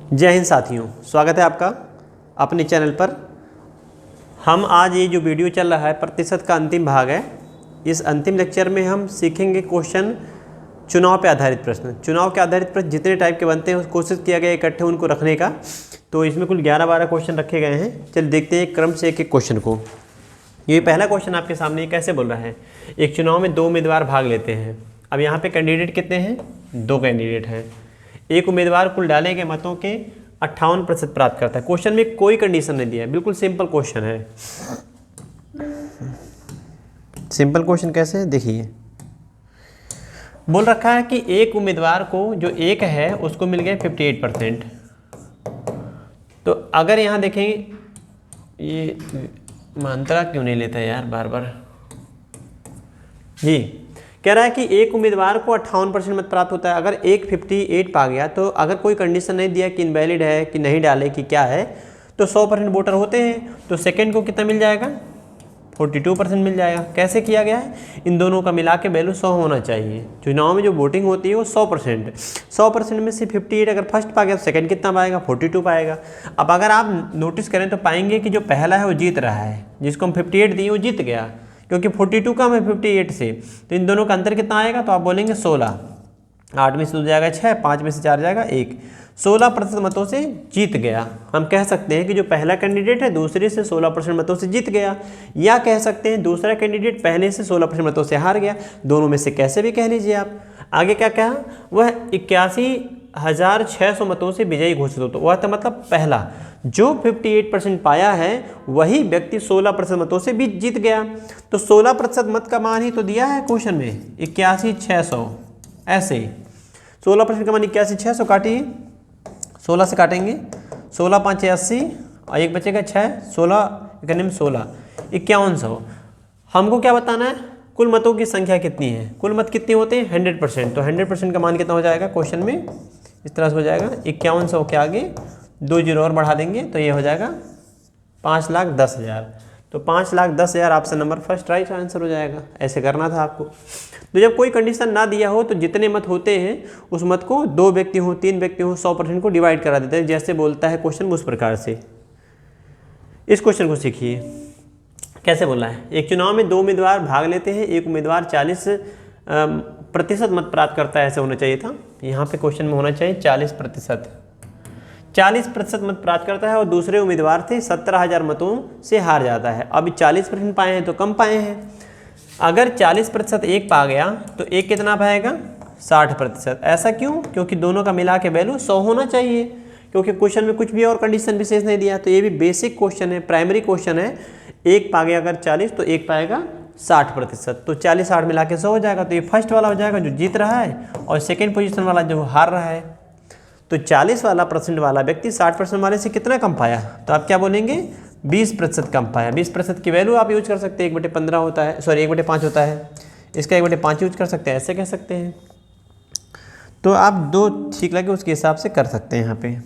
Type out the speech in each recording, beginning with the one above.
जय हिंद साथियों, स्वागत है आपका अपने चैनल पर। हम आज ये जो वीडियो चल रहा है प्रतिशत का अंतिम भाग है। इस अंतिम लेक्चर में हम सीखेंगे क्वेश्चन चुनाव पे आधारित प्रश्न। चुनाव के आधारित प्रश्न जितने टाइप के बनते हैं कोशिश किया गया इकट्ठे उनको रखने का। तो इसमें कुल 11-12 क्वेश्चन रखे गए हैं। चलिए देखते हैं क्रम से एक एक क्वेश्चन को। ये पहला क्वेश्चन आपके सामने कैसे बोल रहा है, एक चुनाव में 2 उम्मीदवार भाग लेते हैं। अब यहाँ पे कैंडिडेट कितने हैं, 2 कैंडिडेट हैं। एक उम्मीदवार कुल डाले गए मतों के 58% प्राप्त करता है। क्वेश्चन में कोई कंडीशन नहीं दिया है, बिल्कुल सिंपल क्वेश्चन है। सिंपल क्वेश्चन कैसे है देखिए, बोल रखा है कि एक उम्मीदवार को जो एक है उसको मिल गए 58%। तो अगर यहाँ देखेंगे, ये मंत्रा क्यों नहीं लेता यार बार बार जी, कह रहा है कि एक उम्मीदवार को 58% मत प्राप्त होता है। अगर एक 58 पा गया तो अगर कोई कंडीशन नहीं दिया कि इनवैलिड है कि नहीं डाले कि क्या है, तो 100% वोटर होते हैं। तो सेकंड को कितना मिल जाएगा, 42% मिल जाएगा। कैसे किया गया है, इन दोनों का मिला के वैल्यू 100 होना चाहिए। चुनाव में जो वोटिंग होती है वो 100% में से 58 अगर फर्स्ट पा गया तो सेकंड कितना पाएगा, 42 पाएगा। अब अगर आप नोटिस करें तो पाएंगे कि जो पहला है वो जीत रहा है, जिसको हम 58 दिए वो जीत गया, क्योंकि 42 कम है 58 से। तो इन दोनों का अंतर कितना आएगा, तो आप बोलेंगे 16। 8 में से 2 जाएगा 6, 5 में से 4 जाएगा 1। 16% मतों से जीत गया। हम कह सकते हैं कि जो पहला कैंडिडेट है दूसरे से 16% मतों से जीत गया, या कह सकते हैं दूसरा कैंडिडेट पहले से 16% मतों से हार गया। दोनों में से कैसे भी कह लीजिए आप। आगे क्या कहा, वह 81,600 मतों से विजयी घोषित हो। तो वह था मतलब पहला जो 58% पाया है वही व्यक्ति 16% मतों से भी जीत गया। तो 16% मत का मान ही तो दिया है क्वेश्चन में, 81,600। ऐसे 16% का मान 81,600 काटिए, 16 से काटेंगे, 16 5 80 और एक बचेगा 6, 16 1 16, 5100। हमको क्या बताना है, कुल मतों की संख्या कितनी है। कुल मत कितने होते हैं, 100%। तो 100% का मान कितना हो जाएगा क्वेश्चन में, इस तरह से हो जाएगा 5100 के आगे 2 जीरो और बढ़ा देंगे तो ये हो जाएगा 5,10,000। तो 5,10,000 option number first right answer हो जाएगा। ऐसे करना था आपको। तो जब कोई कंडीशन ना दिया हो तो जितने मत होते हैं उस मत को 2 व्यक्ति हो 3 व्यक्ति हो 100% को डिवाइड करा देते हैं। जैसे बोलता है क्वेश्चन उस प्रकार से। इस क्वेश्चन को सीखिए कैसे बोला है। एक चुनाव में 2 उम्मीदवार भाग लेते हैं, एक उम्मीदवार 40% मत प्राप्त करता है, ऐसे होना चाहिए था। यहाँ पे क्वेश्चन में होना चाहिए 40%। 40% मत प्राप्त करता है और दूसरे उम्मीदवार थे 17,000 मतों से हार जाता है। अभी 40% पाए हैं तो कम पाए हैं। अगर 40% एक पा गया तो एक कितना पाएगा, 60%। ऐसा क्यों, क्योंकि दोनों का मिला के वैल्यू 100 होना चाहिए, क्योंकि क्वेश्चन में कुछ भी और कंडीशन विशेष नहीं दिया। तो ये भी बेसिक क्वेश्चन है, प्राइमरी क्वेश्चन है। एक पा गया अगर 40 तो एक पाएगा 60%। तो 40-60 मिला के 100 हो जाएगा। तो ये फर्स्ट वाला हो जाएगा जो जीत रहा है, और सेकेंड पोजिशन वाला जो हार रहा है। तो 40% वाला व्यक्ति 60% वाले से कितना कम पाया, तो आप क्या बोलेंगे, 20% कम पाया। 20% की वैल्यू आप यूज कर सकते हैं, 1/15 होता है, सॉरी 1/5 होता है, इसका 1/5 यूज कर सकते हैं, ऐसे कह सकते हैं। तो आप 2 ठीक लगे उसके हिसाब से कर सकते हैं यहाँ पे।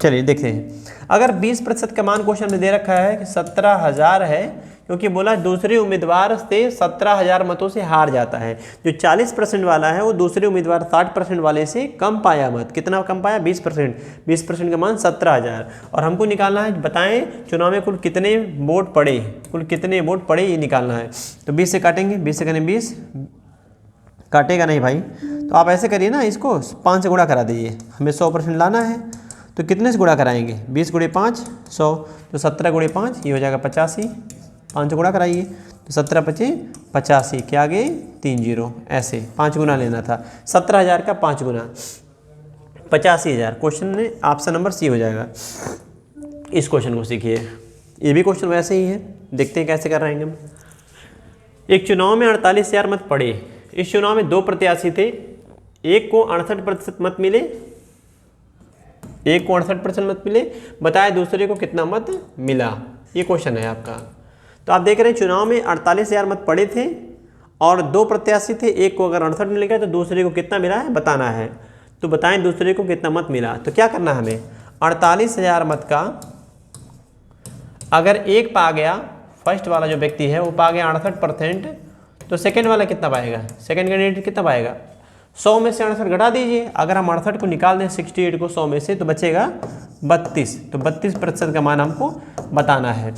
चलिए देखते हैं। अगर 20% का मान क्वेश्चन में दे रखा है कि 17,000 है, क्योंकि बोला दूसरे उम्मीदवार से 17,000 मतों से हार जाता है। जो 40% वाला है वो दूसरे उम्मीदवार 60% वाले से कम पाया मत। कितना कम पाया, 20%। 20% का मान 17,000। और हमको निकालना है, बताएं चुनाव में कुल कितने वोट पड़े, कुल कितने वोट पड़े ये निकालना है। तो 20 से काटेंगे, 20 से करें 20, काटेगा नहीं भाई। तो आप ऐसे करिए ना, इसको 5 से गुणा करा दीजिए, हमें 100% लाना है। तो कितने से गुणा कराएंगे, 20 × 5 100। तो 17 × 5 ये हो जाएगा 85। 5 से गुणा कराइए तो 17 × 5 85 के आगे 3 जीरो, ऐसे 5 गुना लेना था। 17,000 का 5 गुना 85,000। क्वेश्चन में ऑप्शन नंबर सी हो जाएगा। इस क्वेश्चन को सीखिए, ये भी क्वेश्चन वैसे ही है, देखते हैं कैसे कर रहे हैं हम। एक चुनाव में 48,000 मत पड़े। इस चुनाव में 2 प्रत्याशी थे, एक को 68% मत मिले, एक को 68% मत मिले, बताए दूसरे को कितना मत मिला। ये क्वेश्चन है आपका। तो आप देख रहे हैं चुनाव में 48,000 मत पड़े थे और 2 प्रत्याशी थे, एक को अगर 68 मिल गया तो दूसरे को कितना मिला है बताना है। तो बताएं दूसरे को कितना मत मिला। तो क्या करना है हमें, 48,000 मत का अगर एक पा गया, फर्स्ट वाला जो व्यक्ति है वो पा गया 68%, तो सेकेंड वाला कितना पाएगा, सेकेंड कैंडिडेट कितना पाएगा 100 में से 68 घटा दीजिए। अगर हम 68 को निकाल दें 68 को 100 में से तो बचेगा 32। तो 32% का मान हमको बताना है।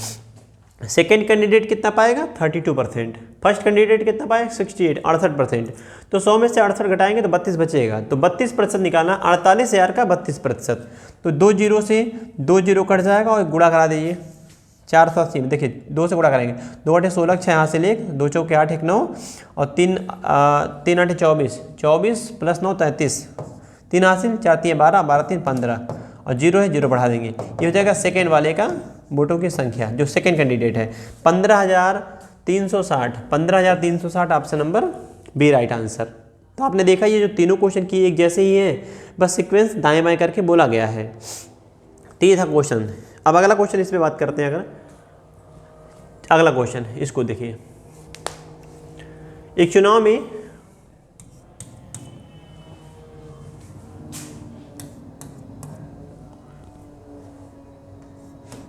सेकेंड कैंडिडेट कितना पाएगा 32%। फर्स्ट कैंडिडेट कितना पाएगा 68 68%। तो 100 में से 68 घटाएंगे तो 32 बचेगा। तो 32% निकालना 48,000 का 32%। तो 2 जीरो से 2 जीरो कट जाएगा और गुणा करा दीजिए 480 में। देखिए 2 से गुणा करेंगे, 2 8 16, 6 हासिल 1, 2 चौके 8 1 9 और 3 8 24, 24 प्लस 9 33, 3 हासिल 4 3 12, 12 3 15 और जीरो है, जीरो बढ़ा देंगे। ये हो जाएगा सेकेंड वाले का वोटों की संख्या जो सेकेंड कैंडिडेट है 15,360। 15,360 option number B right answer. तो आपने देखा ये जो तीनों क्वेश्चन की एक जैसे ही हैं, बस सीक्वेंस दाएं बाएं करके बोला गया है। तो ये था क्वेश्चन। अब अगला क्वेश्चन इस पे बात करते हैं। अगर अगला क्वेश्चन इसको देखिए, एक चुनाव में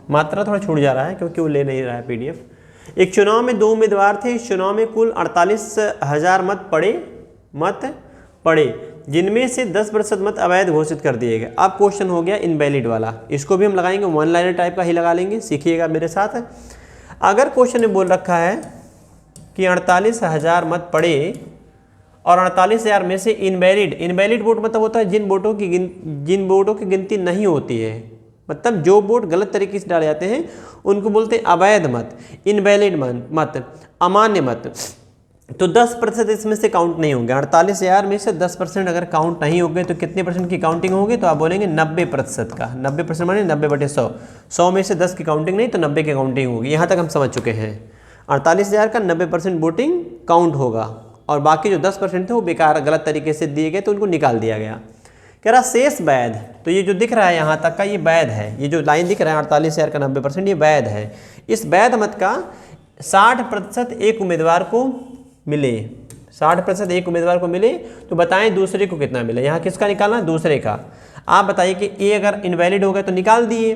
मात्रा थोड़ा छूट जा रहा है क्योंकि वो ले नहीं रहा है पीडीएफ। एक चुनाव में 2 उम्मीदवार थे। इस चुनाव में कुल 48,000 मत पड़े जिनमें से 10% मत अवैध घोषित कर दिए गए। अब क्वेश्चन हो गया इनवैलिड वाला, इसको भी हम लगाएंगे, वन लाइनर टाइप का ही लगा लेंगे, सीखिएगा मेरे साथ। अगर क्वेश्चन में बोल रखा है कि 48,000 मत पड़े और 48,000 में से इनवैलिड वोट मतलब होता है जिन वोटों की गिनती नहीं होती है, मतलब जो वोट गलत तरीके से डाले जाते हैं उनको बोलते हैं अवैध मत, इनवैलिड मत, अमान्य मत। तो 10% इसमें से काउंट नहीं होंगे। 48,000 में से 10% अगर काउंट नहीं होंगे तो कितने परसेंट की काउंटिंग होगी? तो आप बोलेंगे 90% का। 90% माने 90/100। 100 में से 10 की काउंटिंग नहीं तो 90 की काउंटिंग होगी। यहाँ तक हम समझ चुके हैं। 48,000 का 90% वोटिंग काउंट होगा और बाकी जो 10% थे वो बेकार गलत तरीके से दिए गए तो उनको निकाल दिया गया। कह रहा शेष वैध, तो ये जो दिख रहा है यहाँ तक का ये वैध है। ये जो लाइन दिख रहा है 48,000 का 90% ये वैध है। इस वैध मत का 60% एक उम्मीदवार को मिले, 60% एक उम्मीदवार को मिले तो बताएं दूसरे को कितना मिले। यहाँ किसका निकालना है? दूसरे का। आप बताइए कि ए अगर इनवैलिड हो गया तो निकाल दिए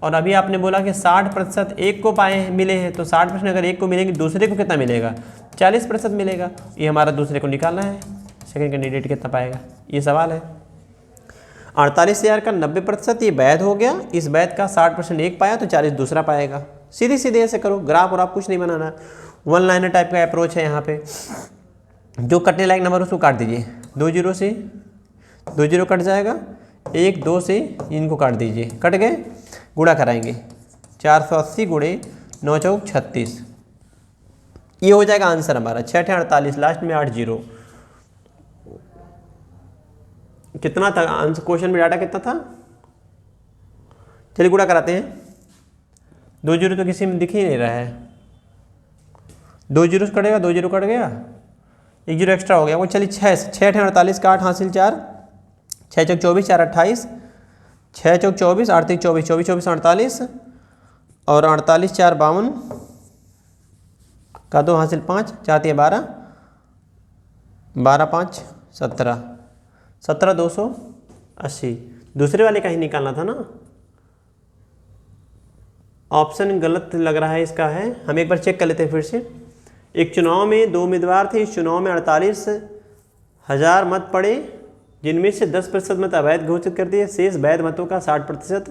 और अभी आपने बोला कि 60% एक को मिले हैं तो 60% अगर एक को मिलेंगे दूसरे को कितना मिलेगा? 40% मिलेगा। ये हमारा दूसरे को निकालना है। सेकेंड कैंडिडेट कितना पाएगा ये सवाल है। 48,000 का 90% ये वैध हो गया, इस वैध का 60% एक पाया तो 40 दूसरा पाएगा। सीधे सीधे ऐसे करो, ग्राफ और आप कुछ नहीं बनाना, वन लाइनर टाइप का अप्रोच है। यहाँ पे जो कटने लायक नंबर उसको काट दीजिए। 2 जीरो से 2 जीरो कट जाएगा, 1 2 से इनको काट दीजिए, कट गए, गुणा कराएंगे 480 गुणे 9 चौक 36। ये हो जाएगा आंसर हमारा 6 48, लास्ट में 8 जीरो। कितना था आंसर? क्वेश्चन में डाटा कितना था? चलिए गुणा कराते हैं। 2 जीरो तो किसी में दिख ही नहीं रहा है। 2 जीरो से कटेगा, 2 जीरो कट गया, 1 जीरो एक्स्ट्रा हो गया। वो चलिए 6 48 का 8 हासिल 4, 6 चौक 24 4 28, 6 चौक 24 8 3 24 24 24 48 और 48 4 52 का 2 हासिल 5 4 3 12 12 5 17 17 280। दूसरे वाले का ही निकालना था ना। ऑप्शन गलत लग रहा है इसका है, हम एक बार चेक कर लेते हैं फिर से। एक चुनाव में 2 उम्मीदवार थे। इस चुनाव में 48,000 मत पड़े जिनमें से 10% मत अवैध घोषित कर दिए। शेष वैध मतों का 60%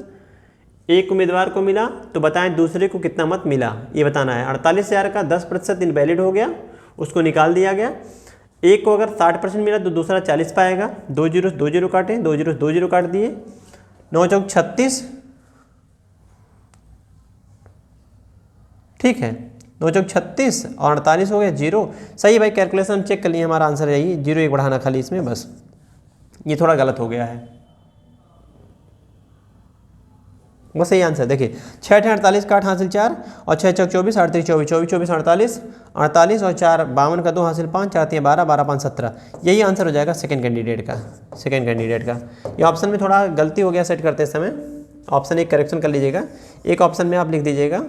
एक उम्मीदवार को मिला तो बताएं दूसरे को कितना मत मिला, ये बताना है। 48,000 का 10% इनवैलिड हो गया, उसको निकाल दिया गया। एक को अगर 60% मिला तो दूसरा 40 पाएगा। 2 जीरो काटे, 2 जीरो काट दिए, 9 चौक 36, ठीक है, 9 चौक 36 और 48 हो गया जीरो। सही भाई, कैलकुलेशन हम चेक कर लिए, हमारा आंसर यही, 0 1 बढ़ाना खाली इसमें बस। ये थोड़ा गलत हो गया है, बस यही आंसर। देखिए 6 48 का 8 हासिल 4 और 6 चौक 24 8 3 24 24 24 48 48 और 4 52 का 2 हासिल 5 4 3 12 12 5 17। यही आंसर हो जाएगा सेकंड कैंडिडेट का। ये ऑप्शन में थोड़ा गलती हो गया सेट करते समय, ऑप्शन एक करेक्शन कर लीजिएगा। एक ऑप्शन में आप लिख दीजिएगा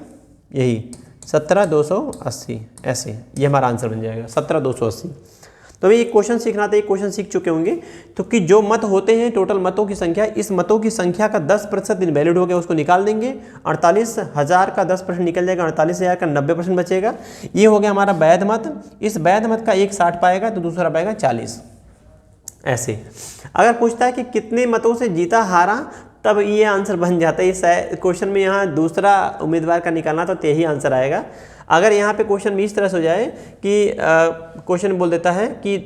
यही 17,280, ऐसे ये हमारा आंसर बन जाएगा 17,280। तो अभी एक क्वेश्चन सीखना था, एक क्वेश्चन सीख चुके होंगे। तो कि जो मत होते हैं टोटल मतों की संख्या, इस मतों की संख्या का 10% इनवैलिड हो गया, उसको निकाल देंगे। 48,000 का 10% निकल जाएगा, 48,000 का 90% बचेगा। ये हो गया हमारा वैध मत। इस वैध मत का एक 60 पाएगा तो दूसरा पाएगा 40। ऐसे। अगर पूछता है कि कितने मतों से जीता हारा, तब ये आंसर बन जाता है। इस क्वेश्चन में यहाँ दूसरा उम्मीदवार का निकालना तो यही आंसर आएगा। अगर यहाँ पे क्वेश्चन भी इस तरह से हो जाए कि क्वेश्चन बोल देता है कि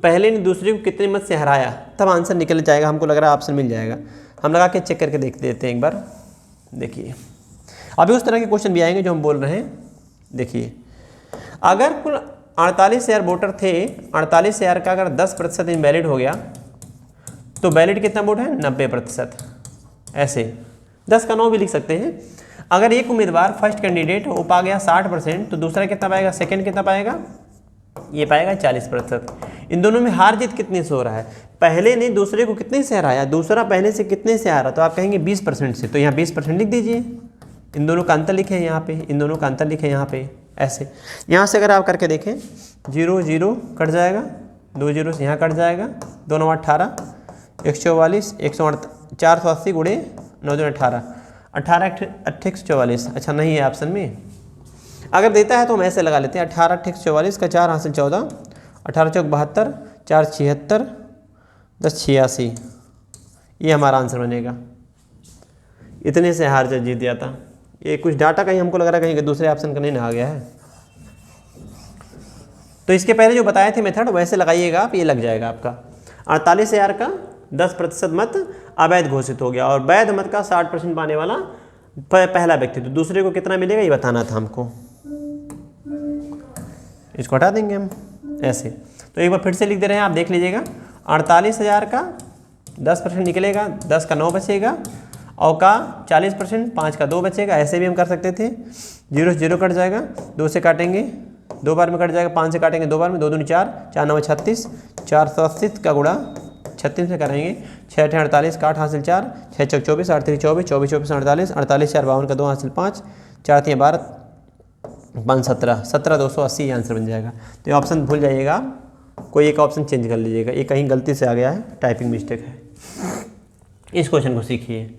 पहले ने दूसरे को कितने मत से हराया, तब आंसर निकल जाएगा। हमको लग रहा है ऑप्शन मिल जाएगा। हम लगा के चेक करके देख देते हैं एक बार। देखिए अभी उस तरह के क्वेश्चन भी आएंगे जो हम बोल रहे हैं। देखिए अगर कुल 48,000 वोटर थे, 48,000 का अगर 10% इनवैलिड हो गया तो वैलिड कितना वोट है? 90%। ऐसे 10 का 9 भी लिख सकते हैं। अगर एक उम्मीदवार फर्स्ट कैंडिडेट वो पा गया 60%, तो दूसरा कितना पाएगा? सेकंड कितना पाएगा? ये पाएगा 40%। इन दोनों में हार जीत कितने से हो रहा है? पहले ने दूसरे को कितने से हराया, दूसरा पहले से कितने से हारा? तो आप कहेंगे 20% से, तो यहाँ 20% लिख दीजिए। इन दोनों का अंतर लिखे यहाँ पे, इन दोनों का अंतर लिखे यहाँ पे। ऐसे यहाँ से अगर आप करके देखें, 0 0 कट जाएगा, 2 0 से यहाँ कट जाएगा, 2 9 18, 144, 480 गुणे 9 2 18, 18 8 144। अच्छा नहीं है ऑप्शन में। अगर देता है तो हम ऐसे लगा लेते हैं, 18 8 144 का 4 हासिल 14, 18 चौक 72, 4 76, 10 86। ये हमारा आंसर बनेगा। इतने से हार जीत जाता। ये कुछ डाटा कहीं हमको लग रहा है कहीं दूसरे ऑप्शन का नहीं ना आ गया है। तो इसके पहले जो बताए थे मेथड वैसे लगाइएगा आप, ये लग जाएगा आपका। 48,000 का 10% मत अवैध घोषित हो गया और वैध मत का 60% पाने वाला पहला व्यक्ति, तो दूसरे को कितना मिलेगा ये बताना था हमको। इसको हटा देंगे हम ऐसे। तो एक बार फिर से लिख दे रहे हैं, आप देख लीजिएगा। 48,000 का 10% निकलेगा, 10 का 9 बचेगा, और का 40%, 5 का 2 बचेगा। ऐसे भी हम कर सकते थे। 0 से 0 कट जाएगा, 2 से काटेंगे 2 बार में कट जाएगा, 5 से काटेंगे 2 बार में, 2 दूनी 4, 4 9 36, 480 का गुणा 36 से करेंगे, 6 8 48 का 8 हासिल 4, 6 चौक 24, 8 3 24, 24 24 48, 48 4 52 का 2 हासिल 5, 4 3 12, 5 17, 17 280 ये आंसर बन जाएगा। तो ये ऑप्शन भूल जाइएगा, कोई एक ऑप्शन चेंज कर लीजिएगा, ये कहीं गलती से आ गया है, टाइपिंग मिस्टेक है। इस क्वेश्चन को सीखिए।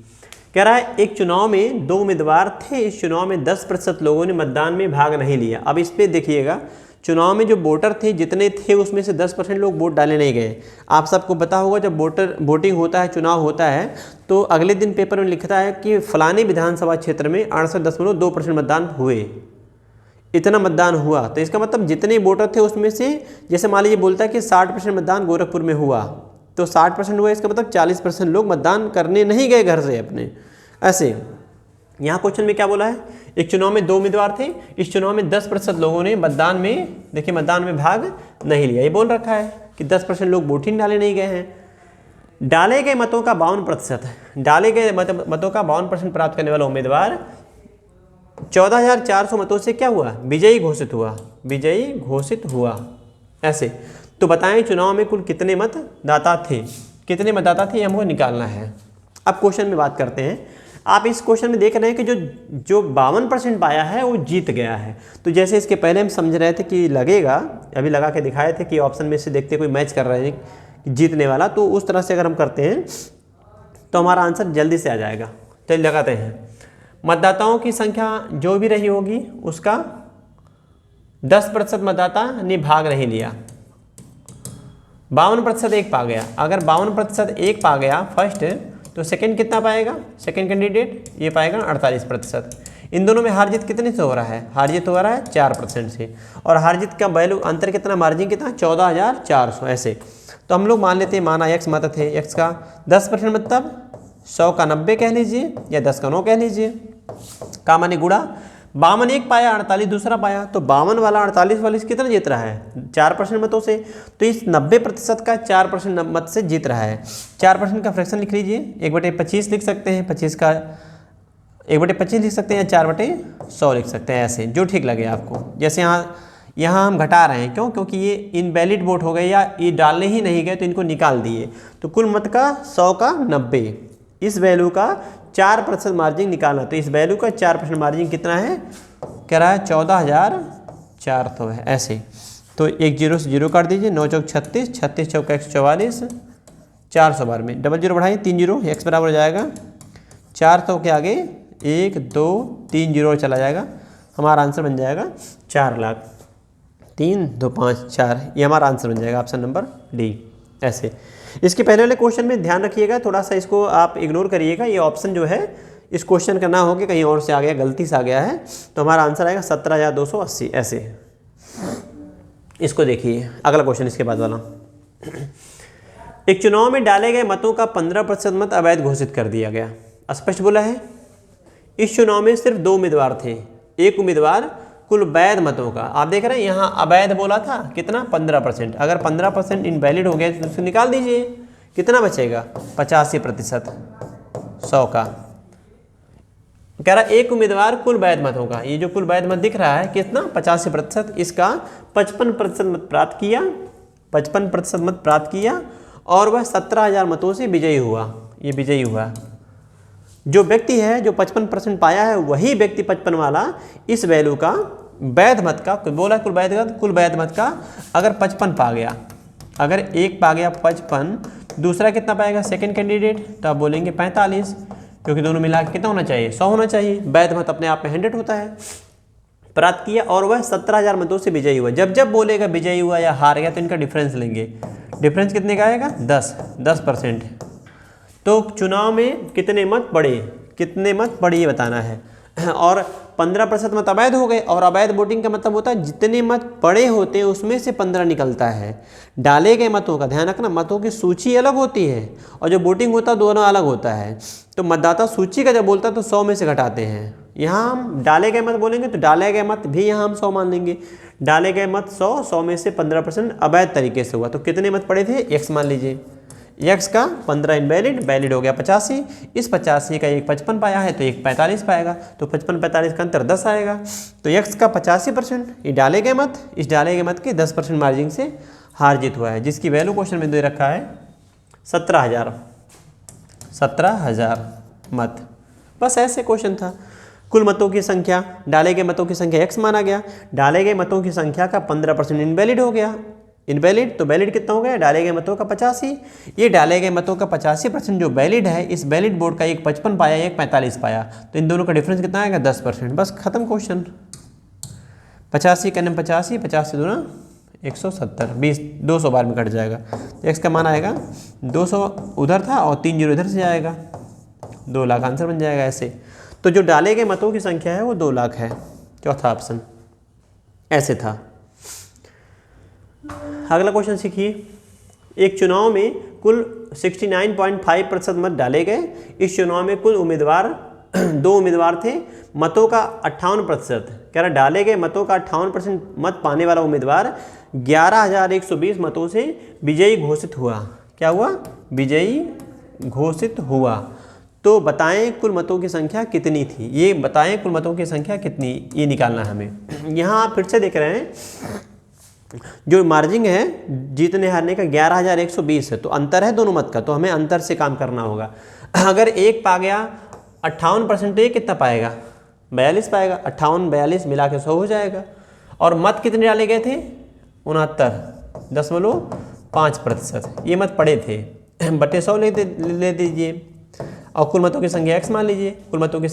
कह रहा है एक चुनाव में 2 उम्मीदवार थे, इस चुनाव में 10% लोगों ने मतदान में भाग नहीं लिया। अब इस पे देखिएगा, चुनाव में जो वोटर थे जितने थे उसमें से 10% लोग वोट डाले नहीं गए। आप सबको पता होगा जब वोटिंग होता है, चुनाव होता है, तो अगले दिन पेपर में लिखता है कि फलाने विधानसभा क्षेत्र में 68.2% मतदान हुए, इतना मतदान हुआ। तो इसका मतलब जितने वोटर थे उसमें से, जैसे मान लीजिए बोलता है कि 60% मतदान गोरखपुर में हुआ, तो 60% हुआ, इसका मतलब 40% लोग मतदान करने नहीं गए घर से अपने। ऐसे यहाँ क्वेश्चन में क्या बोला है? एक चुनाव में 2 उम्मीदवार थे, इस चुनाव में 10% लोगों ने मतदान में, देखिए मतदान में भाग नहीं लिया। ये बोल रखा है कि 10% लोग वोटिंग डाले नहीं गए हैं। डाले गए मतों का 52%, डाले गए मतों का 52% प्राप्त करने वाला उम्मीदवार 14,400 मतों से क्या हुआ? विजयी घोषित हुआ, विजयी घोषित हुआ। ऐसे तो बताएं चुनाव में कुल कितने मतदाता थे, कितने मतदाता थे, हमको निकालना है। अब क्वेश्चन में बात करते हैं। आप इस क्वेश्चन में देख रहे हैं कि जो 52% पाया है वो जीत गया है। तो जैसे इसके पहले हम समझ रहे थे कि लगेगा, अभी लगा के दिखाए थे कि ऑप्शन में से देखते कोई मैच कर रहे हैं जीतने वाला, तो उस तरह से अगर हम करते हैं तो हमारा आंसर जल्दी से आ जाएगा। चलिए लगाते हैं। मतदाताओं की संख्या जो भी रही होगी उसका 10% मतदाता ने भाग नहीं लिया, 52% एक पा गया। अगर 52% एक पा गया फर्स्ट, तो सेकंड कितना पाएगा? सेकंड कैंडिडेट ये पाएगा 48%। इन दोनों में हार जीत कितने से हो रहा है? हार जीत हो रहा है 4% से, और हार जीत का वैल्यू अंतर कितना, मार्जिन कितना? 14,400। ऐसे तो हम लोग मान लेते हैं, माना x मत थे, x का 10% मतलब 100 का 90 कह लीजिए, या 10 का 9 कह लीजिए, का माने गुणा 52 एक पाया, 48 दूसरा पाया, तो 52 वाला 48 वाली कितना जीत रहा है? 4% मतों से। तो इस 90% का 4% मत से जीत रहा है। 4% का फ्रैक्शन लिख लीजिए, 1/25 लिख सकते हैं, 25 का 1/25 लिख सकते हैं, 4/100 लिख सकते हैं, ऐसे जो ठीक लगे आपको। जैसे यहाँ हम घटा रहे हैं, क्यों? क्योंकि ये इनवैलिड वोट हो गए या ये डालने ही नहीं गए, तो इनको निकाल दिए। तो कुल मत का 100 का 90, इस वैल्यू का 4% मार्जिन निकालना। तो इस वैल्यू का 4% मार्जिन कितना है? कह रहा है 14,400 है। ऐसे तो एक 0 से 0 काट दीजिए, 9 चौक 36, 36 चौक 144, 400 बार में डबल 0 बढ़ाइए, 3 0, x बराबर हो जाएगा 400 के आगे 1 2 3 0 चला जाएगा। हमारा आंसर बन जाएगा 4 लाख। 3 2 5 4, ये हमारा आंसर बन जाएगा ऑप्शन नंबर डी। ऐसे। इसके पहले वाले क्वेश्चन में ध्यान रखिएगा, थोड़ा सा इसको आप इग्नोर करिएगा, ये ऑप्शन जो है इस क्वेश्चन का ना हो कि कहीं और से आ गया, गलती से आ गया है, तो हमारा आंसर आएगा 17,280 ऐसे। इसको देखिए अगला क्वेश्चन इसके बाद वाला। एक चुनाव में डाले गए मतों का 15% मत अवैध घोषित कर दिया गया। स्पष्ट बोला है, इस चुनाव में सिर्फ 2 उम्मीदवार थे, एक उम्मीदवार कुल वैध मतों का, आप देख रहे हैं यहाँ अवैध बोला था कितना 15%, अगर 15% इनवैलिड हो गया तो उसको निकाल दीजिए, कितना बचेगा 85% 100 का। कह रहा एक उम्मीदवार कुल वैध मतों का, ये जो कुल वैध मत दिख रहा है कितना 85%, इसका 55% मत प्राप्त किया, 55% मत प्राप्त किया और वह 17,000 मतों से विजयी हुआ। ये विजयी हुआ, जो व्यक्ति है जो 55% पाया है वही व्यक्ति 55 वाला इस वैल्यू का वैध मत का बोला, कुल वैध मत का अगर 55 पा गया, अगर एक पा गया 55, दूसरा कितना पाएगा सेकंड कैंडिडेट, तो आप बोलेंगे 45, क्योंकि दोनों मिला के कितना होना चाहिए 100 होना चाहिए, वैध मत अपने आप में 100 होता है। प्राप्त किया और वह 17,000 मतों से विजयी हुआ। जब जब बोलेगा विजयी हुआ या हार गया तो इनका डिफरेंस लेंगे, डिफरेंस कितने का आएगा 10%। तो चुनाव में कितने मत बढ़े, कितने मत बढ़े ये बताना है, और 15% मत अवैध हो गए, और अवैध वोटिंग का मतलब होता है जितने मत पड़े होते हैं उसमें से 15 निकलता है। डाले गए मतों का ध्यान रखना, मतों की सूची अलग होती है और जो वोटिंग होता है दोनों अलग होता है। तो मतदाता सूची का जब बोलता है तो 100 में से घटाते हैं, यहाँ हम डाले गए मत बोलेंगे तो डाले गए मत भी यहाँ हम 100 मान लेंगे, डाले गए मत 100 में से 15% अवैध तरीके से हुआ, तो कितने मत पड़े थे x मान लीजिए, x का 15 इनवैलिड, वैलिड हो गया 85, इस 85 का एक 55 पाया है तो एक 45 पाएगा, तो 55-45 का अंतर 10 आएगा। तो x का 85% ये डाले गए मत, इस डाले गए मत के 10% मार्जिन से हार जीत हुआ है, जिसकी वैल्यू क्वेश्चन में दे रखा है 17,000 मत। बस ऐसे क्वेश्चन था। कुल मतों की संख्या, डाले गए मतों की संख्या x माना गया, डाले गए मतों की संख्या का 15% इनवैलिड हो गया, इनवैलिड तो वैलिड कितना हो गया डाले गए मतों का 85, ये डाले गए मतों का 85% जो वैलिड है, इस वैलिड बोर्ड का एक 55 पाया एक 45 पाया, तो इन दोनों का डिफरेंस कितना आएगा 10%। बस खत्म क्वेश्चन। 85 का 85, 50 से दूना 170, 200 बार में कट जाएगा, तो x का मान आएगा 200 उधर था और 3 जीरो इधर से आएगा, 2 लाख आंसर बन जाएगा ऐसे। तो जो डाले गए मतों की संख्या है वो 2 लाख है, चौथा ऑप्शन ऐसे था। अगला क्वेश्चन सीखिए। एक चुनाव में कुल 69.5% मत डाले गए, इस चुनाव में कुल उम्मीदवार 2 उम्मीदवार थे, मतों का 58%, कह रहा डाले गए मतों का 58% मत पाने वाला उम्मीदवार 11,120 मतों से विजयी घोषित हुआ। क्या हुआ? विजयी घोषित हुआ। तो बताएं कुल मतों की संख्या कितनी थी, ये बताएं कुल मतों की संख्या कितनी, ये निकालना है हमें। यहाँ आप फिर से देख रहे हैं जो मार्जिन है जीतने हारने का 11,120 है, तो अंतर है दोनों मत का, तो हमें अंतर से काम करना होगा। अगर एक पा गया 58%, तो ये कितना पाएगा 42 पाएगा, 58-42 मिला के 100 हो जाएगा। और मत कितने डाले गए थे 69.5%, ये मत पड़े थे, बटे 100 ले दीजिए, और कुल मतों की संख्या x मान लीजिए, कुल मतों की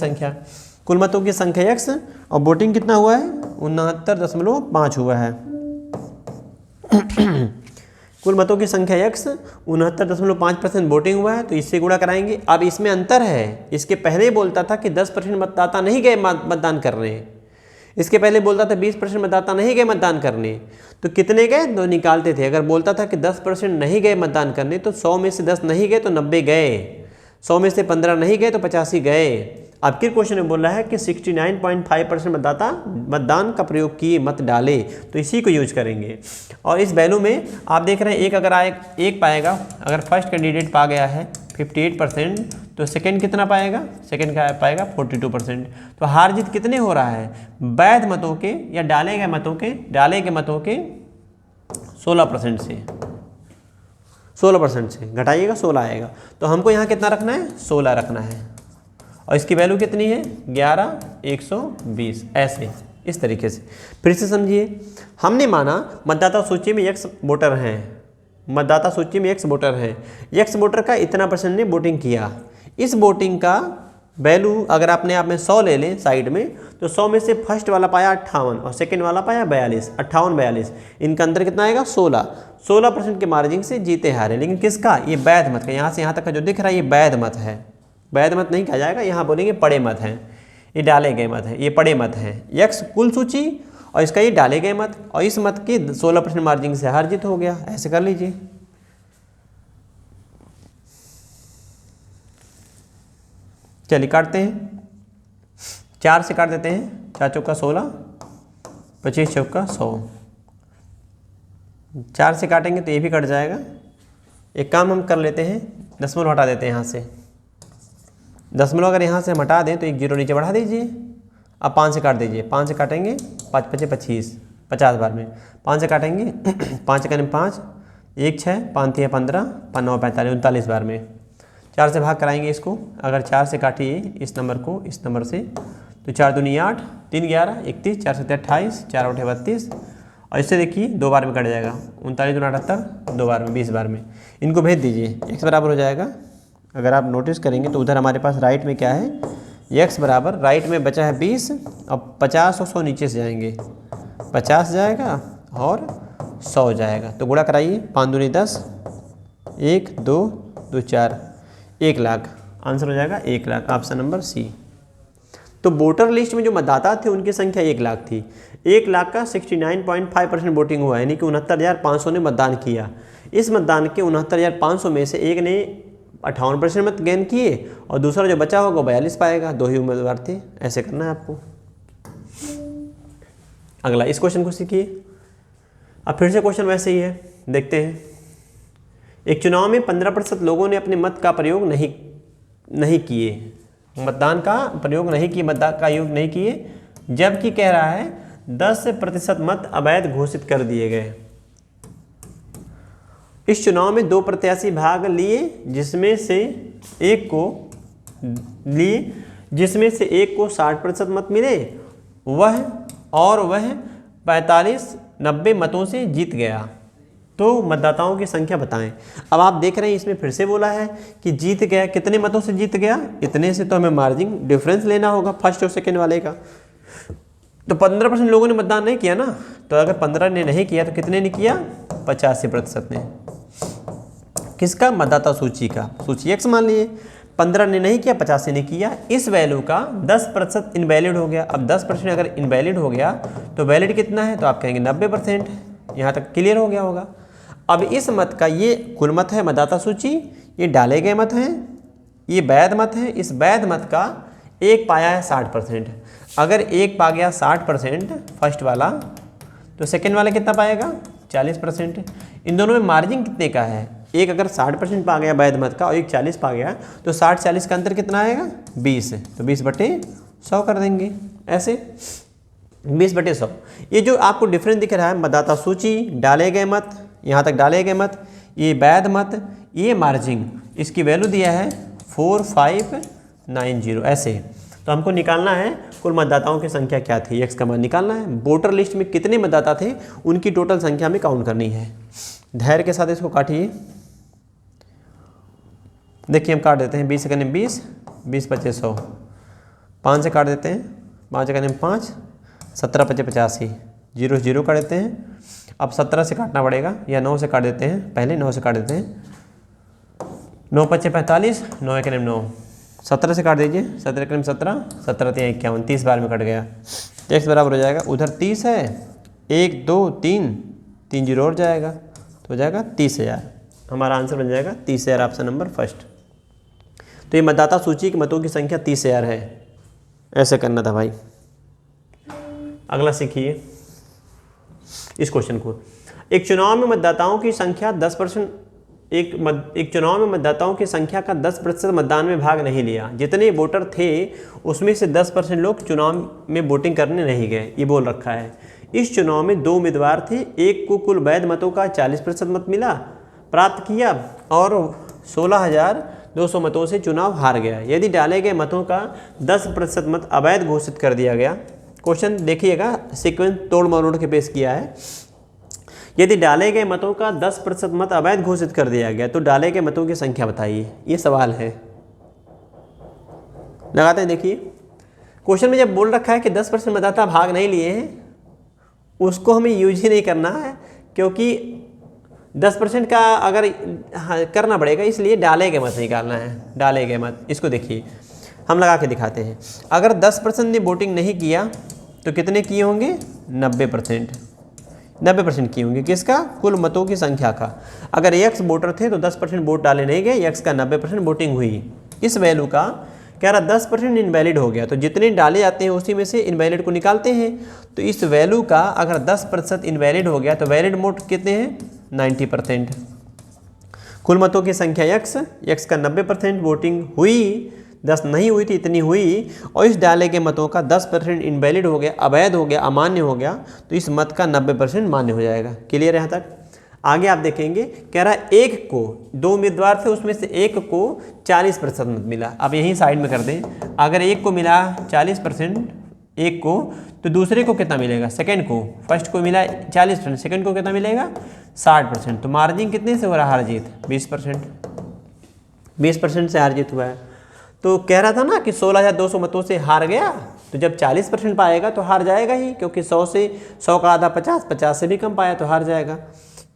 संख्या x, और वोटिंग कितना हुआ है 69.5 हुआ है। कुल मतों की संख्या x 69.5% वोटिंग हुआ है, तो इससे गुणा कराएंगे। अब इसमें अंतर है, इसके पहले ही बोलता था कि 10% मतदाता नहीं गए मतदान करने, इसके पहले बोलता था 20% मतदाता नहीं गए मतदान करने, तो कितने गए तो निकालते थे। अगर बोलता था कि 10% नहीं गए मतदान करने, तो 100 में से 10 नहीं गए तो 90 गए, 100 में से 15 नहीं गए तो 85 गए। अब के क्वेश्चन में बोल रहा है कि 69.5% मतदाता मतदान का प्रयोग किए, मत डाले, तो इसी को यूज करेंगे। और इस वैल्यू में आप देख रहे हैं एक अगर एक पाएगा, अगर फर्स्ट कैंडिडेट पा गया है 58%, तो सेकंड कितना पाएगा, सेकंड का पाएगा 42%। तो हार जीत कितने हो रहा है वैध मतों के या डाले गए मतों के 16% से, 16% से घटाइएगा 16 आएगा। तो हमको यहाँ कितना रखना है 16 रखना है, और इसकी वैल्यू कितनी है 11,120, ऐसे इस तरीके से। फिर से समझिए, हमने माना मतदाता सूची में x वोटर हैं, मतदाता सूची में x वोटर हैं, x वोटर का इतना % ने वोटिंग किया, इस वोटिंग का वैल्यू अगर आपने आप में 100 ले लें साइड में, तो 100 में से फर्स्ट वाला पाया 58 और सेकंड वाला पाया 42, 58 42, इनका अंतर कितना आएगा 16। 16% के मार्जिन से जीते हारे। लेकिन किसका? ये वैध मत का, यहाँ से यहाँ तक का जो दिख रहा है ये वैध मत है। वैध मत नहीं कहा जाएगा, यहाँ बोलेंगे पड़े मत हैं, ये डाले गए मत हैं, ये पड़े मत हैं। यक्स कुल सूची और इसका ये डाले गए मत, और इस मत के 16% मार्जिन से हार जीत हो गया। ऐसे कर लीजिए। चलिए काटते हैं, 4 से काट देते हैं। 4 चौका 16, 25 चौका 100। 4 से काटेंगे तो ये भी कट जाएगा। एक काम हम कर लेते हैं, दशमलव हटा देते हैं यहाँ से। दशमलव अगर यहाँ से हम हटा दें तो एक जीरो नीचे बढ़ा दीजिए। अब 5 से काट दीजिए। 5 से काटेंगे 5 × 5 = 25, 50 बार में। 5 से काटेंगे 5 × 5 1 6, 5 × 3 15, 5 9 45, 39 बार में। 4 से भाग कराएंगे इसको। अगर 4 से काटिए इस नंबर को इस नंबर से, तो 4 दूनी 8, 3 11 31, 4 7 28, 4 8 32, और इससे देखिए 2 बार में कट जाएगा। 39 दूना 78, 2 बार में 20 बार में। इनको भेज दीजिए, x बराबर हो जाएगा। अगर आप नोटिस करेंगे तो उधर हमारे पास राइट में क्या है, x बराबर राइट में बचा है 20। अब 50 और 100 नीचे से जाएंगे, 50 जाएगा और 100 जाएगा। तो गुणा कराइए, 5 दूनी 10, 1 2 2 4, 1 लाख। आंसर हो जाएगा 1 लाख, ऑप्शन नंबर सी। तो वोटर लिस्ट में जो मतदाता थे उनकी संख्या 1 लाख थी। 1 लाख का 69.5% वोटिंग हुआ, यानी कि 69,500 ने मतदान किया। इस मतदान के 69,500 में से एक ने 58% मत गेन किए और दूसरा जो बचा होगा 42 पाएगा। 2 ही उम्मीदवार थे। ऐसे करना है आपको। अगला इस क्वेश्चन को सीखिए। अब फिर से क्वेश्चन वैसे ही है, देखते हैं। एक चुनाव में 15% लोगों ने अपने मत का प्रयोग नहीं किए, मतदान का प्रयोग नहीं किए, मतदान का योग नहीं किए, जबकि कह रहा है 10% मत अवैध घोषित कर दिए गए। इस चुनाव में 2 प्रत्याशी भाग लिए, जिसमें से एक को 60% मत मिले, वह 45-90 मतों से जीत गया। तो मतदाताओं की संख्या बताएं। अब आप देख रहे हैं इसमें फिर से बोला है कि जीत गया, कितने मतों से जीत गया, इतने से। तो हमें मार्जिन डिफरेंस लेना होगा फर्स्ट और सेकंड वाले का। तो 15% लोगों ने मतदान नहीं किया ना, तो अगर 15 ने नहीं किया तो कितने ने किया, 85% ने। किसका? मतदाता सूची का। सूची x मान लिए, 15 ने नहीं किया, 85 ने किया। इस वैल्यू का 10% इनवैलिड हो गया। अब 10% अगर इनवैलिड हो गया तो वैलिड कितना है, तो आप कहेंगे 90%। यहाँ तक क्लियर हो गया होगा। अब इस मत का ये कुल मत है मतदाता सूची, ये डाले गए मत हैं, ये वैध मत है। इस वैध मत का एक पाया है 60%। अगर एक पा गया 60% फर्स्ट वाला, तो सेकेंड वाला कितना पाएगा, 40%। इन दोनों में मार्जिन कितने का है, एक अगर 60% पा गया वैध मत का और एक 40 पा गया, तो 60-40 का अंतर कितना आएगा, 20। तो 20/100 कर देंगे। ऐसे 20/100। ये जो आपको डिफरेंस दिख रहा है, मतदाता सूची, डाले गए मत, यहाँ तक डाले गए मत, ये वैध मत, ये मार्जिन, इसकी वैल्यू दिया है 4590। ऐसे तो हमको निकालना है कुल मतदाताओं की संख्या क्या थी, x का मान निकालना है। वोटर लिस्ट में कितने मतदाता थे उनकी टोटल संख्या में काउंट करनी है। धैर्य के साथ इसको काटिए। देखिए हम काट देते हैं, 20 सेकंड में 20, 20/100। 5 से काट देते हैं, 5 सेकंड में 5, 17/85, 0 0 काट देते हैं। अब 17 से काटना पड़ेगा, या 9 से काट देते हैं, पहले 9 से काट देते हैं। 9×5 = 45, 9 × 9, 17 से काट दीजिए। 17 × 17, 17 × 3 = 51, 30 बार में कट गया। x बराबर हो जाएगा, उधर 30 है, 1 2 3, 3 0 और जाएगा, तो हो जाएगा 30,000। हमारा आंसर बन जाएगा 30,000, ऑप्शन नंबर फर्स्ट। तो ये मतदाता सूची की मतों की संख्या 30,000 है। ऐसे करना था भाई। अगला सीखिए इस क्वेश्चन को। एक चुनाव में मतदाताओं की संख्या 10%, एक चुनाव में मतदाताओं की संख्या का 10% मतदान में भाग नहीं लिया। जितने वोटर थे उसमें से 10% लोग चुनाव में वोटिंग करने नहीं गए, ये बोल रखा है। इस चुनाव में 2 उम्मीदवार थे, एक को कुल वैध मतों का 40% मत मिला प्राप्त किया और 16,200 मतों से चुनाव हार गया। यदि डाले गए मतों का 10% मत अवैध घोषित कर दिया गया। क्वेश्चन देखिएगा, सीक्वेंस तोड़ मरोड़ के पेश किया है। यदि डाले गए मतों का 10% मत अवैध घोषित कर दिया गया तो डाले गए मतों की संख्या बताइए, ये सवाल है। लगाते हैं। देखिए क्वेश्चन में जब बोल रखा है कि 10% मतदाता भाग नहीं लिए हैं, उसको हमें यूज ही नहीं करना है, क्योंकि 10% का अगर करना पड़ेगा, इसलिए डाले गए मत निकालना है, डाले गए मत। इसको देखिए हम लगा के दिखाते हैं। अगर 10% ने वोटिंग नहीं किया तो कितने किए होंगे? 90%। 90% किए होंगे किसका? कुल मतों की संख्या का। अगर x वोटर थे तो 10% वोट डाले नहीं गए, x का 90% वोटिंग हुई। इस वैल्यू का कह रहा 10% इनवैलिड हो गया, तो जितने डाले जाते हैं उसी में से इनवैलिड को निकालते हैं। तो इस वैल्यू का अगर 10% इनवैलिड हो गया तो वैलिड वोट कितने हैं? 90%। कुल मतों की संख्या x का 90% वोटिंग हुई, 10 नहीं हुई थी, इतनी हुई, और इस डाले के मतों का 10% इनवैलिड हो गया, अवैध हो गया, अमान्य हो गया, तो इस मत का 90% मान्य हो जाएगा। क्लियर है यहाँ तक? आगे आप देखेंगे कह रहा है एक को, 2 उम्मीदवार थे उसमें से एक को 40% मत मिला। अब यहीं साइड में कर दें, अगर एक को मिला 40% एक को, तो दूसरे को कितना मिलेगा? सेकंड को। फर्स्ट को मिला 40%, सेकंड को कितना मिलेगा? 60%। तो मार्जिन कितने से हो रहा हार जीत? 20%। 20% से हार जीत हुआ है। तो कह रहा था ना कि 16,200 मतों से हार गया, तो जब 40% पाएगा तो हार जाएगा ही, क्योंकि 100 का आधा 50, 50 से भी कम पाया तो हार जाएगा।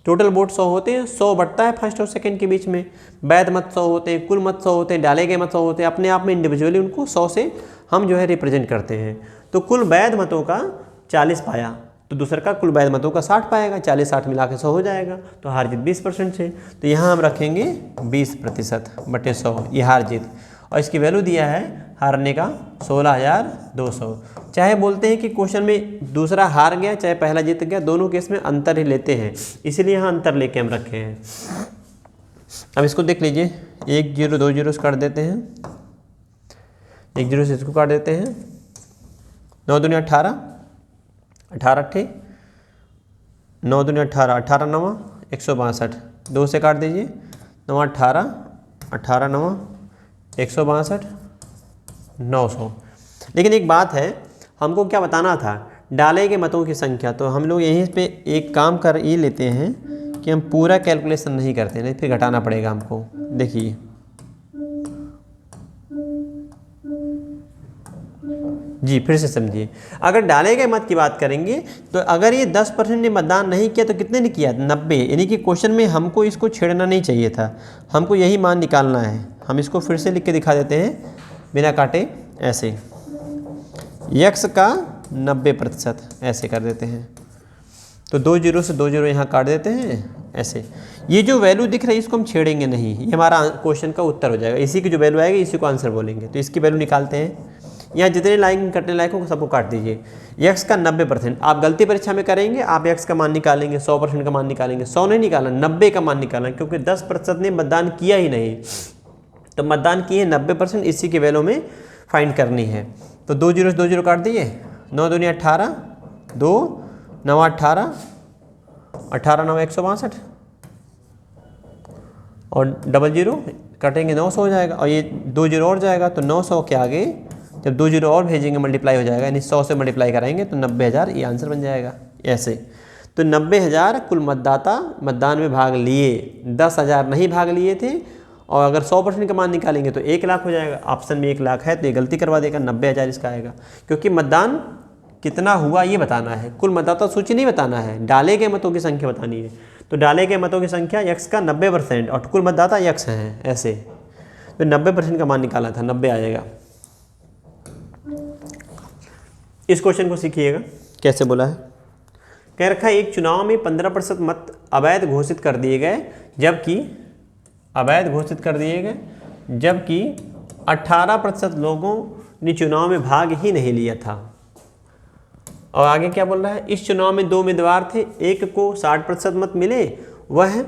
टोटल वोट 100 होते हैं, 100 बढ़ता है फर्स्ट और सेकंड के बीच में। वैध मत 100 होते हैं, कुल मत 100 होते हैं, डाले गए मत 100 होते हैं। अपने आप में इंडिविजुअली उनको 100 से हम जो है रिप्रेजेंट करते हैं। तो कुल वैध मतों का 40 पाया, तो दूसरे का कुल वैध मतों का 60 पाएगा, 40-60 मिला के 100 हो जाएगा, तो हार जीत 20% से। तो यहाँ हम रखेंगे 20% बटे 100, ये हार जीत। और इसकी वैल्यू दिया है हारने का 16,200। चाहे बोलते हैं कि क्वेश्चन में दूसरा हार गया चाहे पहला जीत गया, दोनों केस में अंतर ही लेते हैं, इसीलिए यहाँ अंतर लेके हम रखे हैं। अब इसको देख लीजिए, 1 0 2 0 से काट देते हैं, 1 0 से इसको काट देते हैं। 9 दूनी 18, 18 अट्ठे 9 दूनी 18, 18 9 162, 2 से काट दीजिए, 9 18, 18 9 162, 900। लेकिन एक बात है, हमको क्या बताना था? डाले गए मतों की संख्या। तो हम लोग यहीं पे एक काम कर ये लेते हैं कि हम पूरा कैलकुलेशन नहीं करते, नहीं फिर घटाना पड़ेगा हमको। देखिए जी, फिर से समझिए। अगर डाले गए मत की बात करेंगे तो अगर ये 10% ने मतदान नहीं किया तो कितने ने किया? 90। यानी कि क्वेश्चन में हमको इसको छेड़ना नहीं चाहिए था, हमको यही मान निकालना है। हम इसको फिर से लिख के दिखा देते हैं बिना काटे, ऐसे x का 90% ऐसे कर देते हैं। तो 2 0 से 2 0 यहाँ काट देते हैं ऐसे। ये जो वैल्यू दिख रही है इसको हम छेड़ेंगे नहीं, ये हमारा क्वेश्चन का उत्तर हो जाएगा। इसी की जो वैल्यू आएगी इसी को आंसर बोलेंगे। तो इसकी वैल्यू निकालते हैं। यहाँ जितने लाइन कटने लायक हो सबको काट दीजिए। x का 90%, आप गलती परीक्षा में करेंगे, आप x का मान निकालेंगे, 100% का मान निकालेंगे। 100 नहीं निकाला, 90 का मान निकालना, क्योंकि 10% ने मतदान किया ही नहीं, तो मतदान किए 90%, इसी के वैल्यू में फाइंड करनी है। तो 2 0 से 2 0 काट दिए, 9 दूनी 18, 2 9 18, 18 9 162, और 00 कटेंगे 900 हो जाएगा, और ये 2 0 और जाएगा तो 900 के आगे जब 2 0 और भेजेंगे मल्टीप्लाई हो जाएगा, यानी 100 से मल्टीप्लाई कराएंगे तो 90,000 ये आंसर बन जाएगा ऐसे। तो 90,000 कुल मतदाता मतदान में भाग लिए, 10,000 नहीं भाग लिए थे। और अगर 100% का मान निकालेंगे तो 1 लाख हो जाएगा। ऑप्शन में 1 लाख है तो ये गलती करवा देगा, 90,000 इसका आएगा, क्योंकि मतदान कितना हुआ ये बताना है, कुल मतदाता सूची नहीं बताना है, डाले गए मतों की संख्या बतानी है। तो डाले गए मतों की संख्या x का 90% और कुल मतदाता x हैं ऐसे। तो 90% का मान निकाला था, 90 आ जाएगा। इस क्वेश्चन को सीखिएगा कैसे बोला है। कह रखा है एक चुनाव में 15% मत अवैध घोषित कर दिए गए, जबकि 18% लोगों ने चुनाव में भाग ही नहीं लिया था। और आगे क्या बोल रहा है? इस चुनाव में 2 उम्मीदवार थे, एक को 60% मत मिले, वह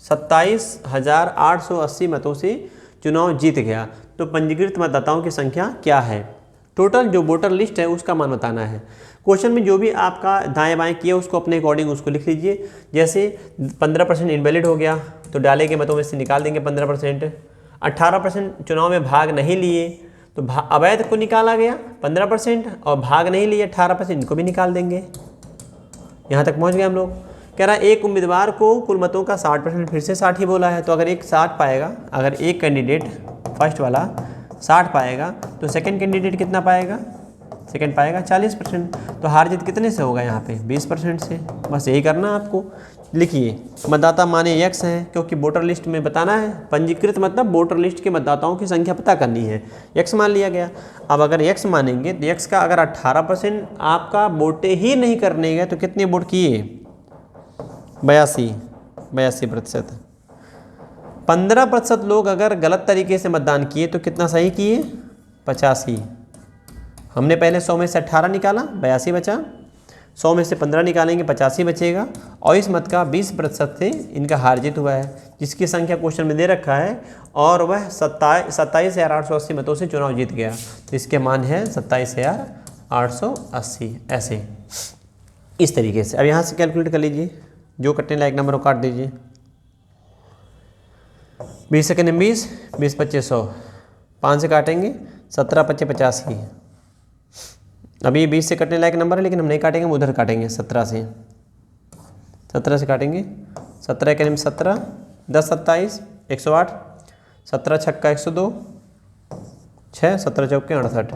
27,880 मतों से चुनाव जीत गया। तो पंजीकृत मतदाताओं की संख्या क्या है? टोटल जो वोटर लिस्ट है उसका मान बताना है। क्वेश्चन में जो भी आपका दाएं बाएं किया उसको अपने अकॉर्डिंग उसको लिख लीजिए। जैसे 15% इनवैलिड हो गया तो डाले गए मतों में से निकाल देंगे 15%। 18% चुनाव में भाग नहीं लिए तो अवैध को निकाला गया 15%, और भाग नहीं लिए 18%, इनको भी निकाल देंगे। यहाँ तक पहुँच गए हम लोग। कह रहा है एक उम्मीदवार को कुल मतों का 60%, फिर से 60 ही बोला है, तो अगर एक 60 पाएगा, अगर एक कैंडिडेट फर्स्ट वाला 60 पाएगा तो सेकंड कैंडिडेट कितना पाएगा, सेकंड पाएगा 40%। तो हार जीत कितने से होगा यहाँ पे 20% से। बस यही करना आपको। लिखिए मतदाता माने x है, क्योंकि वोटर लिस्ट में बताना है, पंजीकृत मतलब वोटर लिस्ट के मतदाताओं की संख्या पता करनी है, x मान लिया गया। अब अगर x मानेंगे तो x का अगर 18% आपका वोटे ही नहीं करने गए तो कितने वोट किए, 82%। 15% लोग अगर गलत तरीके से मतदान किए तो कितना सही किए, 85। हमने पहले 100 में से 18 निकाला, 82 बचा। 100 में से 15 निकालेंगे, 85 बचेगा। और इस मत का 20% से इनका हार जीत हुआ है, जिसकी संख्या क्वेश्चन में दे रखा है, और वह 27,880 मतों से चुनाव जीत गया। तो इसके मान है 27,880। ऐसे इस तरीके से। अब यहाँ से कैलकुलेट कर लीजिए, जो कटने लायक नंबर को काट दीजिए। 20 सेकंड में 20, 20 25 100, 5 से काटेंगे 17 25 85। अभी ये 20 से कटने लायक नंबर है, लेकिन हम नहीं काटेंगे, हम उधर काटेंगे 17 से। 17 से काटेंगे, 17 के में 17, 10 27 108, 17 छक्का 102, 6 17 चौके 68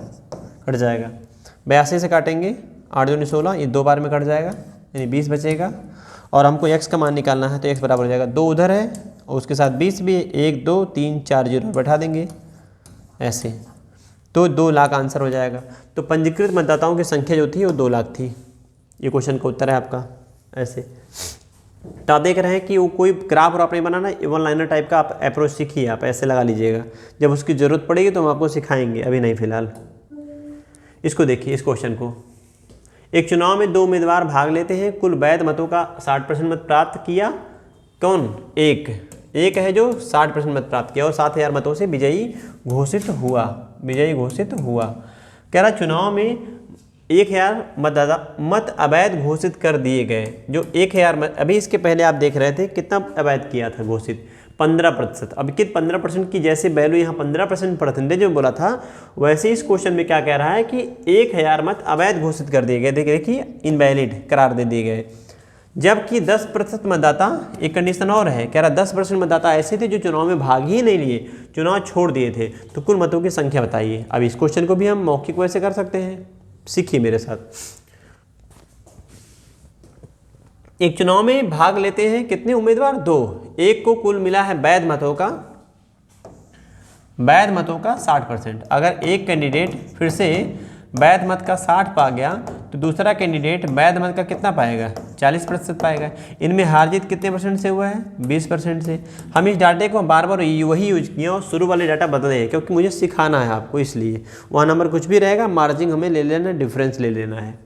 कट जाएगा। 82 से काटेंगे, 8 दूनी 16, ये 2 बार में कट जाएगा, यानी 20 बचेगा। और हमको x का मान निकालना है, तो x बराबर हो जाएगा 2 उधर है और उसके साथ 20 भी, 1 2 3 4 0 बैठा देंगे ऐसे। तो 2 लाख आंसर हो जाएगा। तो पंजीकृत मतदाताओं की संख्या जो थी वो 2 लाख थी। ये क्वेश्चन का उत्तर है आपका। ऐसे तो आप देख रहे हैं कि वो कोई ग्राफ और आपने बनाना, वन लाइनर टाइप का आप अप्रोच सीखिए, आप ऐसे लगा लीजिएगा। जब उसकी ज़रूरत पड़ेगी तो हम आपको सिखाएंगे, अभी नहीं फिलहाल। इसको देखिए, इस क्वेश्चन को। एक चुनाव में 2 उम्मीदवार भाग लेते हैं, कुल वैध मतों का 60% मत प्राप्त किया। कौन? एक है जो 60% मत प्राप्त किया और 7,000 मतों से विजयी घोषित हुआ। कह रहा चुनाव में 1,000 मत अवैध घोषित कर दिए गए। जो 1,000 मत, अभी इसके पहले आप देख रहे थे कितना अवैध किया था घोषित, 15%। अब कित 15% की जैसे वैल्यू यहाँ 15% परसेंटेज में बोला था, वैसे इस क्वेश्चन में क्या कह रहा है कि 1,000 मत अवैध घोषित कर दिए गए। देखिए इनवैलिड करार दे दिए गए। जबकि 10% मतदाता, एक कंडीशन और है, कह रहा 10% मतदाता ऐसे थे जो चुनाव में भाग ही नहीं लिए, चुनाव छोड़ दिए थे। तो कुल मतों की संख्या बताइए। अब इस क्वेश्चन को भी हम मौखिक वैसे कर सकते हैं, सीखिए मेरे साथ। एक चुनाव में भाग लेते हैं कितने उम्मीदवार? 2। एक को कुल मिला है वैध मतों का 60%। अगर एक कैंडिडेट फिर से वैध मत का 60 पा गया तो दूसरा कैंडिडेट वैध मत का कितना पाएगा? 40% पाएगा। इनमें हार जीत कितने परसेंट से हुआ है? 20% से। हम इस डाटे को बार बार वही यूज किए और शुरू वाले डाटा बदले हैं, क्योंकि मुझे सिखाना है आपको, इसलिए वहाँ नंबर कुछ भी रहेगा, मार्जिन हमें ले लेना, डिफरेंस ले लेना है।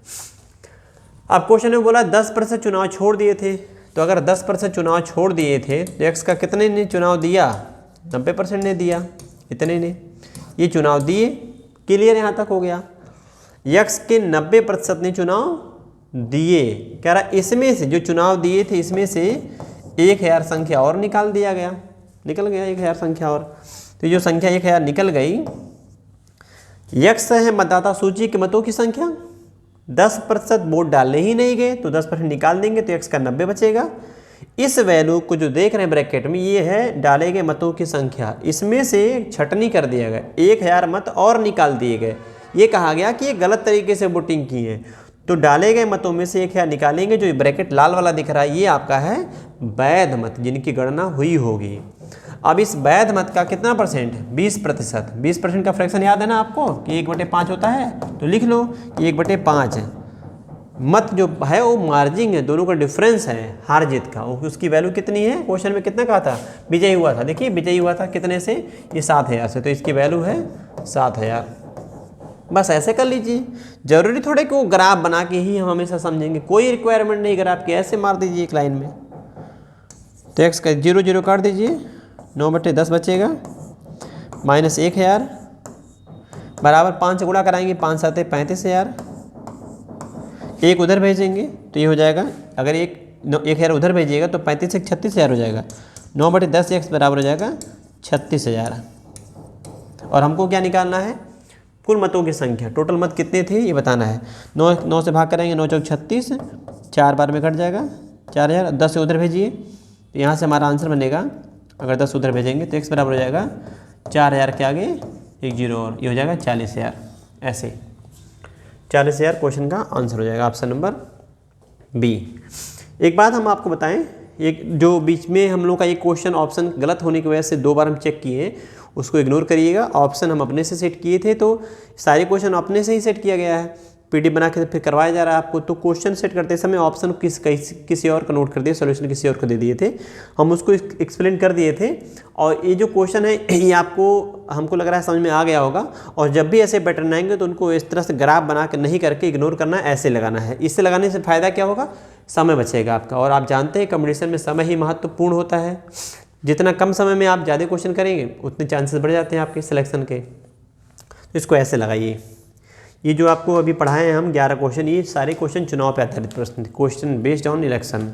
अब क्वेश्चन में बोला 10% चुनाव छोड़ दिए थे, तो अगर 10% चुनाव छोड़ दिए थे तो एक्स का कितने ने चुनाव दिया? 90% ने दिया, इतने ने ये चुनाव दिए। क्लियर यहाँ तक हो गया। यक्स के 90% ने चुनाव दिए। कह रहा इसमें से जो चुनाव दिए थे इसमें से 1,000 संख्या और निकाल दिया गया, निकल गया 1,000 संख्या और। तो जो संख्या 1,000 निकल गई, यक्स है मतदाता सूची के मतों की संख्या। 10% वोट डालने ही नहीं गए तो 10% निकाल देंगे तो एक्स का 90 बचेगा। इस वैल्यू को जो देख रहे हैं ब्रैकेट में, ये है डाले गए मतों की संख्या। इसमें से छटनी कर दिया गया, 1,000 मत और निकाल दिए गए। ये कहा गया कि ये गलत तरीके से वोटिंग की है, तो डाले गए मतों में से 1,000 निकालेंगे। जो ब्रैकेट लाल वाला दिख रहा है ये आपका है वैध मत, जिनकी गणना हुई होगी। अब इस वैध मत का कितना परसेंट? 20%। 20% का फ्रैक्शन याद है ना आपको कि 1/5 होता है, तो लिख लो कि 1/5 है। मत जो है वो मार्जिन है, दोनों का डिफरेंस है हार जीत का। उसकी वैल्यू कितनी है? क्वेश्चन में कितना कहा था? विजयी हुआ था। देखिए विजयी हुआ था कितने से? ये 7,000 से, तो इसकी वैल्यू है 7,000। बस ऐसे कर लीजिए। जरूरी थोड़े कि वो ग्राफ बना के ही हम हमेशा समझेंगे, कोई रिक्वायरमेंट नहीं ग्राफ की, ऐसे मार दीजिए एक लाइन में। तो एक्स का 0 0 काट दीजिए, 9/10 बचेगा, माइनस 1,000 बराबर 5 से गुणा कराएंगे, 5 7 35,000। एक उधर भेजेंगे तो ये हो जाएगा, अगर 1,000 उधर भेजिएगा तो 35 से 36,000 हो जाएगा। 9/10 एक्स बराबर हो जाएगा 36,000। और हमको क्या निकालना है? कुल मतों की संख्या, टोटल मत कितने थे ये बताना है। 9 से भाग करेंगे, 9 चौक 36, 4 बार में कट जाएगा 4,000। 10 से उधर भेजिए तो यहाँ से हमारा आंसर बनेगा, अगर 10 उधर भेजेंगे तो एक्स बराबर हो जाएगा 4,000 के आगे एक जीरो और, ये हो जाएगा 40,000। ऐसे 40,000 क्वेश्चन का आंसर हो जाएगा ऑप्शन नंबर बी। एक बात हम आपको बताएं, एक जो बीच में हम लोग का एक क्वेश्चन ऑप्शन गलत होने की वजह से 2 बार हम चेक किए, उसको इग्नोर करिएगा। ऑप्शन हम अपने से सेट किए थे, तो सारे क्वेश्चन अपने से ही सेट किया गया है, पीडीएफ बना के फिर करवाया जा रहा है आपको। तो क्वेश्चन सेट करते समय ऑप्शन किसी और का नोट कर दिए, सोल्यूशन किसी और को दे दिए थे, हम उसको एक्सप्लेन कर दिए थे। और ये जो क्वेश्चन है ये आपको, हमको लग रहा है समझ में आ गया होगा। और जब भी ऐसे पैटर्न आएंगे तो उनको इस तरह से ग्राफ बना के नहीं करके इग्नोर करना, ऐसे लगाना है। इससे लगाने से फ़ायदा क्या होगा, समय बचेगा आपका। और आप जानते हैं कंपटीशन में समय ही महत्वपूर्ण होता है। जितना कम समय में आप ज़्यादा क्वेश्चन करेंगे उतने चांसेस बढ़ जाते हैं आपके सिलेक्शन के। तो इसको ऐसे लगाइए। ये जो आपको अभी पढ़ाए हैं हम 11 क्वेश्चन, ये सारे क्वेश्चन चुनाव पे आधारित प्रश्न थे, क्वेश्चन बेस्ड ऑन इलेक्शन।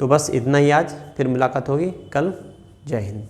तो बस इतना ही आज, फिर मुलाकात होगी कल। जय हिंद।